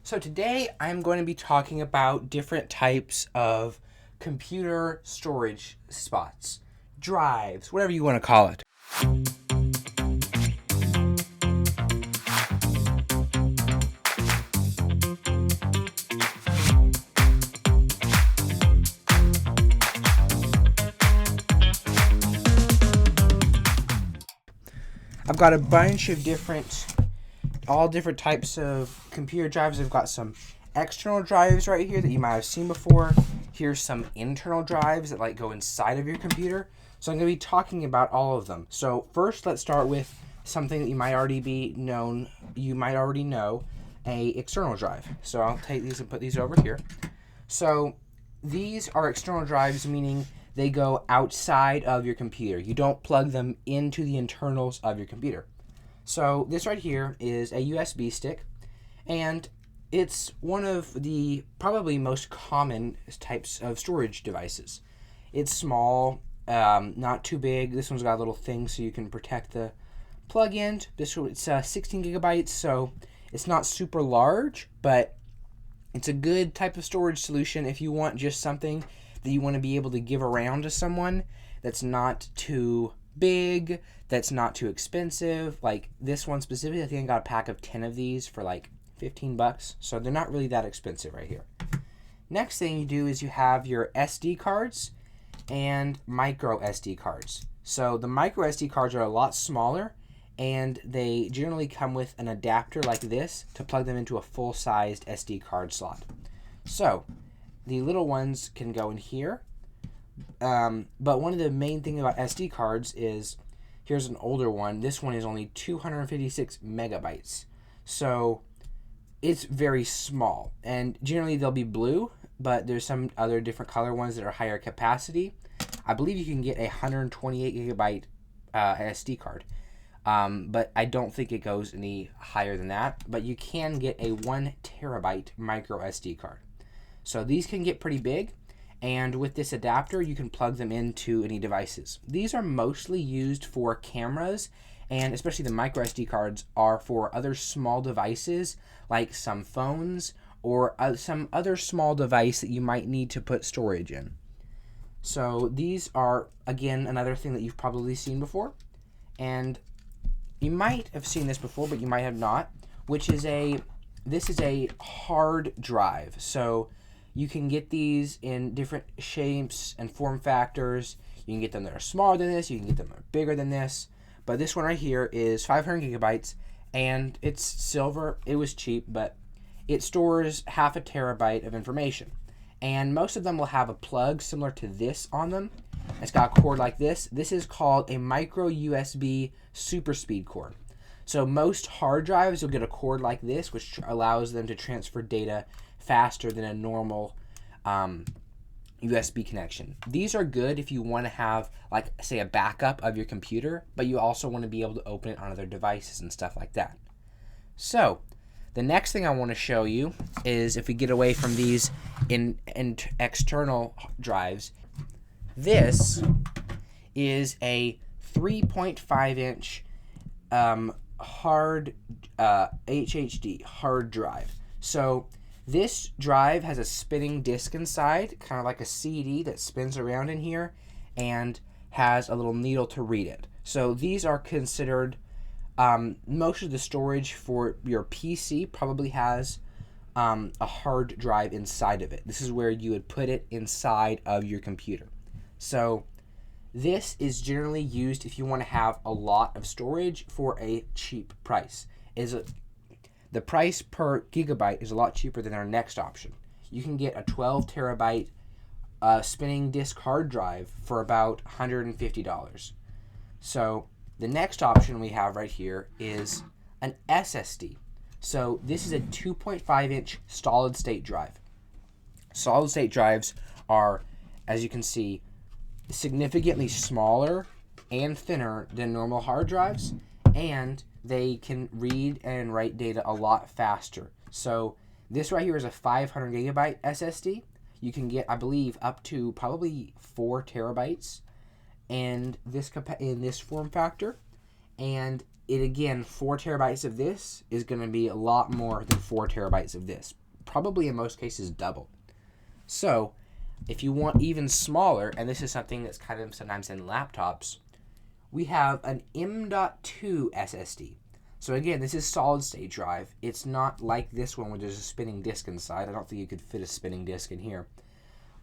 So today I'm going to be talking about different types of computer storage spots, drives, whatever you want to call it. I've got a bunch of all different types of computer drives. I've got some external drives right here that you might have seen before. Here's some internal drives that go inside of your computer. So I'm going to be talking about all of them. So first, let's start with something that you might already know, a external drive. So I'll take these and put these over here. So these are external drives, meaning they go outside of your computer. You don't plug them into the internals of your computer. So this right here is a USB stick, and it's one of the probably most common types of storage devices. It's small, not too big. This one's got a little thing so you can protect the plug-in. It's 16 gigabytes, so it's not super large, but it's a good type of storage solution if you want just something that you want to be able to give around to someone that's not too big, that's not too expensive. Like this one specifically, I think I got a pack of 10 of these for like $15, so they're not really that expensive right here. Next thing you do is you have your SD cards and micro SD cards. So the micro SD cards are a lot smaller, and they generally come with an adapter like this to plug them into a full-sized SD card slot. So the little ones can go in here, but one of the main things about SD cards is, here's an older one. This one is only 256 megabytes. So it's very small, and generally they'll be blue, but there's some other different color ones that are higher capacity. I believe you can get a 128 gigabyte SD card, but I don't think it goes any higher than that. But you can get a 1 terabyte micro SD card. So these can get pretty big, and with this adapter you can plug them into any devices. These are mostly used for cameras, and especially the micro SD cards are for other small devices like some phones or some other small device that you might need to put storage in. So these are, again, another thing that you've probably seen before, and you might have seen this before, but you might have not, which is this is a hard drive. So you can get these in different shapes and form factors. You can get them that are smaller than this. You can get them that are bigger than this. But this one right here is 500 gigabytes, and it's silver. It was cheap, but it stores half a terabyte of information. And most of them will have a plug similar to this on them. It's got a cord like this. This is called a micro USB super speed cord. So most hard drives will get a cord like this, which allows them to transfer data faster than a normal USB connection. These are good if you want to have, like, say, a backup of your computer, but you also want to be able to open it on other devices and stuff like that. So the next thing I want to show you is, if we get away from these in external drives, this is a 3.5 inch hard HDD hard drive. So this drive has a spinning disc inside, kind of like a CD that spins around in here, and has a little needle to read it. So these are considered, most of the storage for your PC probably has a hard drive inside of it. This is where you would put it inside of your computer. So this is generally used if you want to have a lot of storage for a cheap price. The price per gigabyte is a lot cheaper than our next option. You can get a 12 terabyte spinning disk hard drive for about $150. So the next option we have right here is an SSD. So this is a 2.5 inch solid state drive. Solid state drives are, as you can see, significantly smaller and thinner than normal hard drives, and they can read and write data a lot faster. So this right here is a 500 gigabyte SSD. You can get, I believe, up to probably 4 terabytes in this form factor, and again, 4 terabytes of this is going to be a lot more than 4 terabytes of this. Probably in most cases double. So if you want even smaller, and this is something that's kind of sometimes in laptops, we have an M.2 SSD. So again, this is solid state drive. It's not like this one where there's a spinning disk inside. I don't think you could fit a spinning disk in here.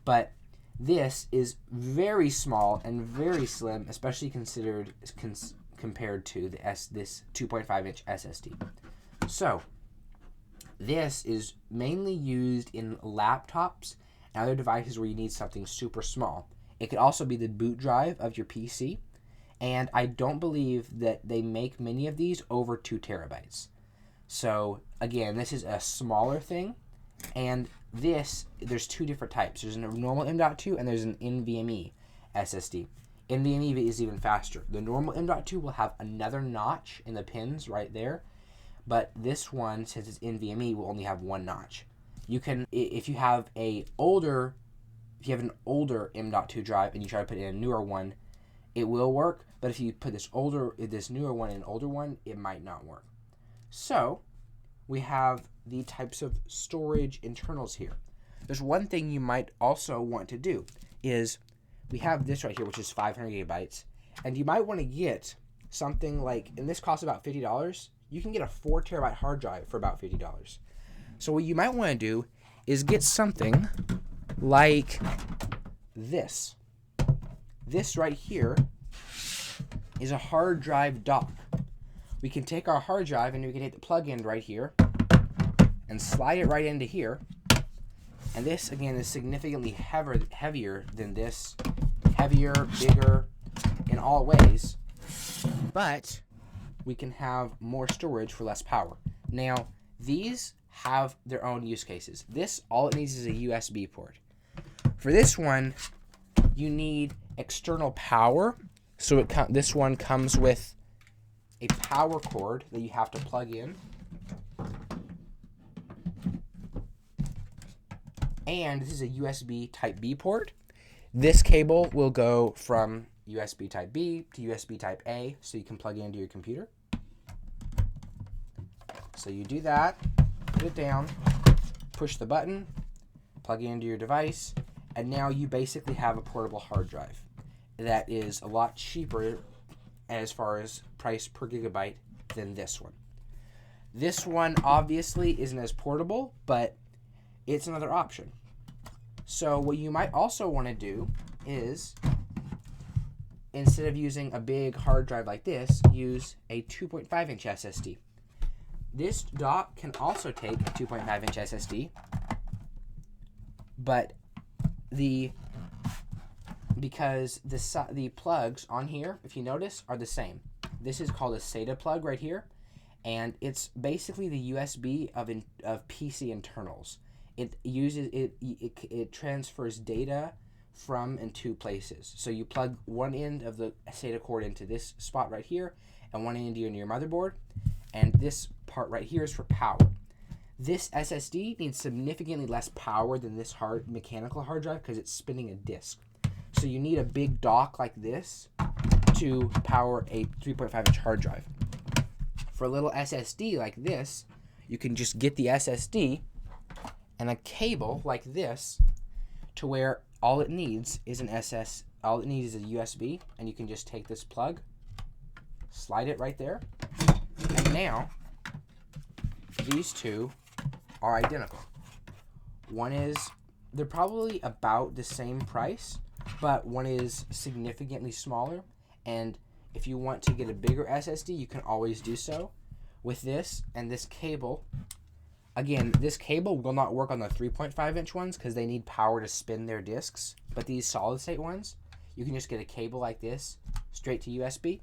But this is very small and very slim, especially compared to this 2.5-inch SSD. So this is mainly used in laptops and other devices where you need something super small. It could also be the boot drive of your PC. And I don't believe that they make many of these over 2 terabytes. So again, this is a smaller thing. And there's 2 different types. There's a normal M.2 and there's an NVMe SSD. NVMe is even faster. The normal M.2 will have another notch in the pins right there. But this one, since it's NVMe, will only have 1 notch. You can, if you have an older M.2 drive and you try to put in a newer one, it will work. But if you put this newer one in an older one, it might not work. So we have the types of storage internals here. There's one thing you might also want to do is we have this right here, which is 500 gigabytes. And you might want to get something like, and this costs about $50. You can get a 4 terabyte hard drive for about $50. So what you might want to do is get something like this. This right here is a hard drive dock. We can take our hard drive and we can take the plug-in right here and slide it right into here. And this, again, is significantly heavier than this. Heavier, bigger in all ways. But we can have more storage for less power. Now, these have their own use cases. This, all it needs is a USB port. For this one, you need external power. So this one comes with a power cord that you have to plug in. And this is a USB Type B port. This cable will go from USB Type B to USB Type A, so you can plug it into your computer. So you do that, put it down, push the button, plug it into your device, and now you basically have a portable hard drive that is a lot cheaper as far as price per gigabyte than this one. This one obviously isn't as portable, but it's another option. So what you might also want to do is, instead of using a big hard drive like this, use a 2.5-inch SSD. This dock can also take a 2.5-inch SSD, but because the plugs on here, if you notice, are the same. This is called a SATA plug right here, and it's basically the USB of PC internals. It transfers data from and to places. So you plug one end of the SATA cord into this spot right here, and one end into your motherboard, and this part right here is for power. This SSD needs significantly less power than this mechanical hard drive because it's spinning a disk. So you need a big dock like this to power a 3.5-inch hard drive. For a little SSD like this, you can just get the SSD and a cable like this to where all it needs is a USB, and you can just take this plug, slide it right there, and now these two are identical. They're probably about the same price, but one is significantly smaller, and if you want to get a bigger SSD, you can always do so. With this and this cable, again, this cable will not work on the 3.5-inch ones because they need power to spin their disks, but these solid-state ones, you can just get a cable like this, straight to USB,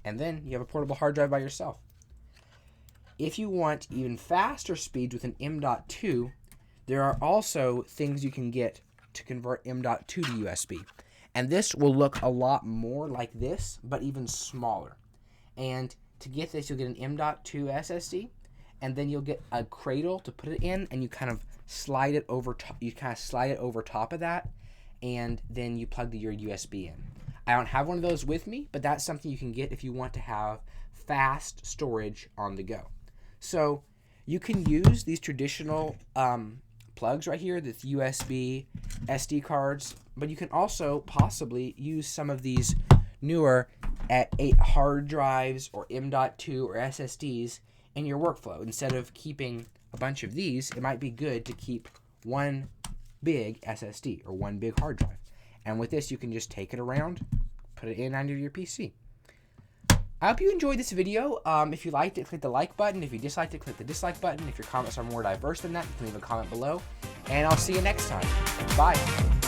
and then you have a portable hard drive by yourself. If you want even faster speeds with an M.2, there are also things you can get to convert M.2 to USB. And this will look a lot more like this, but even smaller. And to get this, you'll get an M.2 SSD, and then you'll get a cradle to put it in, and you kind of slide it over top of that, and then you plug your USB in. I don't have one of those with me, but that's something you can get if you want to have fast storage on the go. So you can use these traditional plugs right here, this USB SD cards, but you can also possibly use some of these newer at 8 hard drives or M.2 or SSDs in your workflow. Instead of keeping a bunch of these, it might be good to keep one big SSD or one big hard drive. And with this, you can just take it around, put it in under your PC. I hope you enjoyed this video. If you liked it, click the like button. If you disliked it, click the dislike button. If your comments are more diverse than that, you can leave a comment below. And I'll see you next time. Bye.